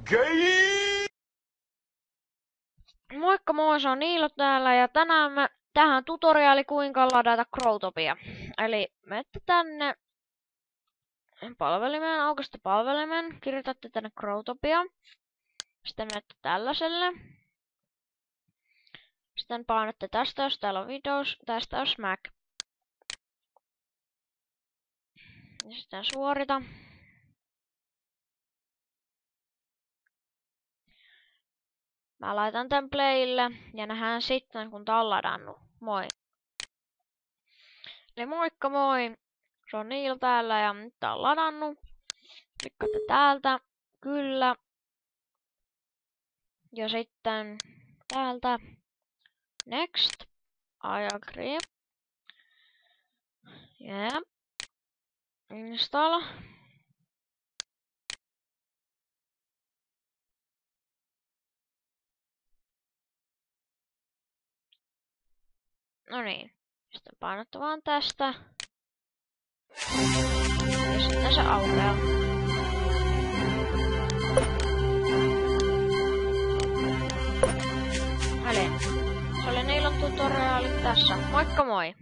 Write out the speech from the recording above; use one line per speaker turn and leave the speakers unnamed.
Gay!
Moikka moi, se on Niilo täällä ja tänään me tähän tutoriaali kuinka ladata Growtopia. Eli menette tänne palvelimeen, aukaista palvelimen, kirjoitatte tänne Growtopia. Sitten menette tällaiselle. Sitten painatte tästä, jos täällä on Windows, tästä jos Mac. Ja sitten suorita. Mä laitan tän playille ja nähdään sitten kun tää on ladannut. Moi! Eli moikka moi! Se on Niilo täällä ja nyt tää on ladannut. Klikkaatte täältä. Kyllä. Ja sitten täältä. Next. I agree. Yeah. Install. No niin. Sitten painatte vaan tästä. Ja sitten se aukeaa. Eli se oli Niilon tutoriaali tässä. Moikka moi!